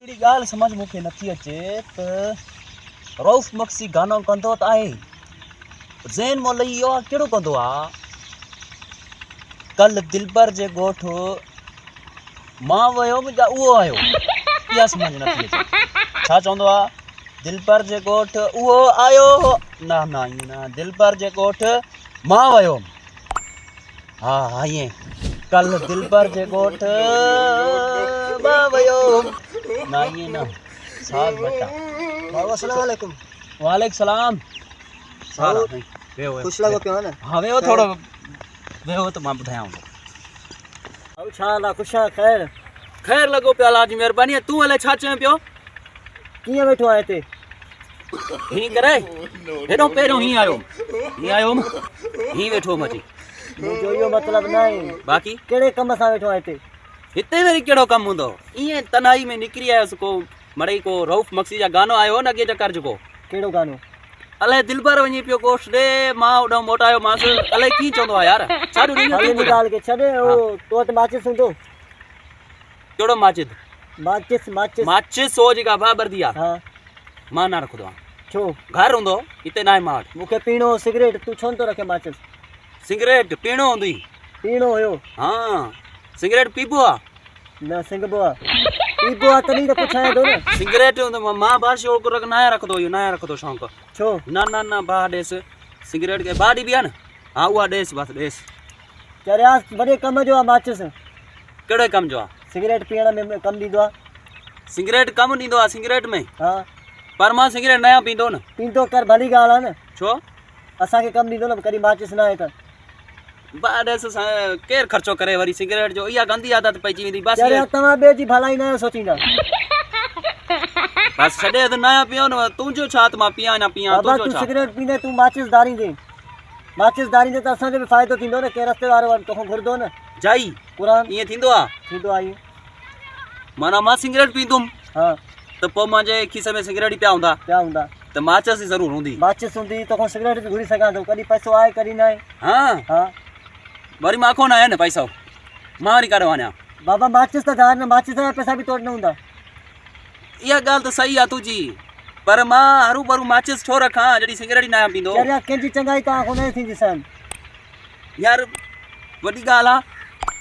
हिकिड़ी ॻाल्हि सम्झ मूंखे नथी अचे त रऊफ़ मक्सी गानो कंदो त आहे, ज़ैन मौलवी इहो कहिड़ो कंदो आहे, कल दिलबर जे ॻोठ मां वियुमि या उहो आयो, इहा सम्झ नथी अचे। छा चवंदो आहे, दिलबर जे ॻोठ उहो आयो, न न ईअं न, दिलबर जे ॻोठ मां वियुमि, हा हा ईअं, कल दिलबर जे ॻोठ मां वियुमि, न ईअं न, साग बटा। बाबा अस्सलाम वालेकुम। वालेकुम सलाम। सारा वेहो खुश लॻो पियो न? हाँ वेहो थोरो वेहो त मां ॿुधायांव थो। अब छा हाल आहे? ख़ुशि आहे? ख़ैर ख़ैर लॻो पियो, अलाह जी महिरबानी। तूं अलाए छा चएं पियो? कीअं वेठो आहे हिते? हीअं करे हेॾो पहिरियों हीअं आयो हीअं वेठो हुअमि अची। मुंहिंजो इहो मतिलबु न आहे, बाक़ी कहिड़े कम सां वेठो आहे हिते? हिते वरी कहिड़ो कमु हूंदो, ईअं तनाई में निकिरी आयुसि। को मड़ई को रऊफ़ मक्सी जा गानो आयो न अॻे चकर जेको, कहिड़ो गानो? अलाए दिलबर वञी पियो गोश्त ॾे, मां होॾां मोटायो मांसि, अलाए कीअं चवंदो आहे यार। छा हाली हिन ॻाल्हि खे छॾे, तो वटि माचिस हूंदो? कहिड़ो माचिद? माचिस माचिस माचिस हो जेका बाबरदी आहे, हा। मां न रखंदो आहियां। छो? घर हूंदो हिते न आहे मां वटि। मूंखे पीणो सिगरेट, तूं छो नथो रखे माचिस? सिगरेट पीणो हूंदी? पीणो हुयो? हा, सिगरेट पीबो आहे? न सिंगबो आहे, पीबो आहे तॾहिं त पुछां थो न। सिगरेट मां भाउ शौक़ु न रखंदो, इहो न रखंदो शौक़ु। छो? न न न भाउ ॾेसि सिगरेट खे, भाउ ॾिबी आहे न, हा उहा ॾेसि बसि ॾेसि। चरियास वॾे कम जो आहे माचिस। कहिड़े कम जो आहे? सिगरेट पीअण में कमु ॾींदो आहे। सिगरेट कमु ॾींदो आहे सिगरेट में? हा। पर मां सिगरेट नया पींदो न। पींदो कर, भली ॻाल्हि आहे न। छो? असांखे कमु ॾींदो न, कॾहिं माचिस न आहे त। भाउ ॾेसि केरु ख़र्चो करे वरी सिगरेट जो, इहा गंदी आदत पइजी वेंदी। बसि तव्हां ॿिए जी भलाई न सोचींदा। बसि छॾे त नया पियो न, तुंहिंजो छा त मां पियां न पियां, बाबा तूं सिगरेट पींदे, तूं माचिस दारींदे त असांजो बि फ़ाइदो थींदो न। के रस्ते वारो तोखां घुरंदो न। जाई क़ुर ईअं थींदो आहे? थींदो आहे। माना मां सिगरेट पींदुमि हा त पोइ मुंहिंजे खीसे में सिगरेट ई पिया हूंदा त माचिस ज़रूरु हूंदी। माचिस हूंदी तोखां सिगरेट बि घुरी सघां थो, कॾहिं पैसो आहे कॾहिं न आहे। हा हा वरी मां कोन आहे न पैसो, मां वरी काॾे वञा? बाबा माचिस त धार न, माचिस जा पैसा बि तो वटि न हूंदा। इहा ॻाल्हि त सही आहे तुंहिंजी, पर मां हरू भरू माचिस छो रखां जॾहिं सिगरेट ई न पींदो? चरिया कंहिंजी चङाई तव्हां खां न थींदी सहन यार, वॾी ॻाल्हि आहे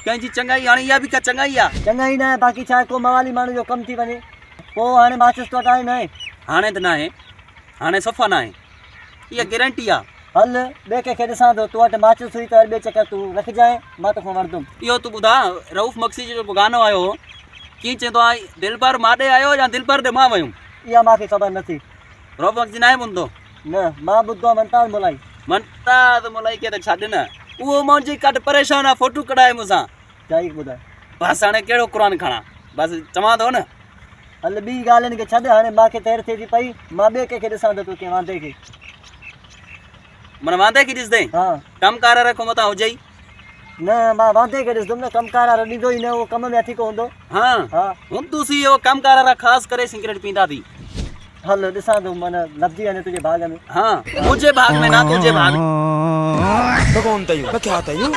कंहिंजी चङाई। हाणे इहा बि का चङाई आहे? चङाई न आहे, बाक़ी छा आहे, को मवाली माण्हू जो कमु थी वञे पोइ हाणे माचिस तो वटि आहे न आहे? हाणे त न आहे, हाणे सफ़ा न आहे, इहा गारंटी आहे। हल ॿिए कंहिंखे ॾिसां थो, तो वटि माचिस हुई त ॿिए चकर तूं रखजांइ, मां तोखां वठंदुमि। इहो तूं ॿुधा, रऊफ़ मक्सी जो गानो आयो कीअं चवंदो आहे, दिलबर मां ॾे आयो या दिलबर ॾे मां वियुमि? इहा मूंखे ख़बर नथी। रऊफ़ मक्सी न आहे ॿुधंदो? न मां ॿुधो आहे मनताज़ मुलाई। मनताज़ मुलाई खे त छॾ न, उहो मुंहिंजी कट परेशान आहे, फोटू कढाए मूंसां। जाई ॿुधाए बसि हाणे कहिड़ो क़ुर खणा, बसि चवां थो न। हल ॿी ॻाल्हियुनि खे छॾ, हाणे मूंखे तैर थिए थी पई, मां ॿिए कंहिंखे ॾिसां थो, तोखे वांदे खे। माना वांदे खे ॾिसंदे? हा। कमकार रखो मथां हुजे ई न, मां वांदे खे ॾिसंदुमि न, कमकार ॾींदो ई न, उहो कम में हथी को हूंदो। हा हा हूंदुसि इहो कमकार वारा ख़ासि करे सिगरेट पींदा थी। हल ॾिसां थो, माना लफ़्ज़ी आहे तुंहिंजे भाग में। हाँ मुंहिंजे भाग में न, तुंहिंजे भाग में। भगवान तयू क्या तयू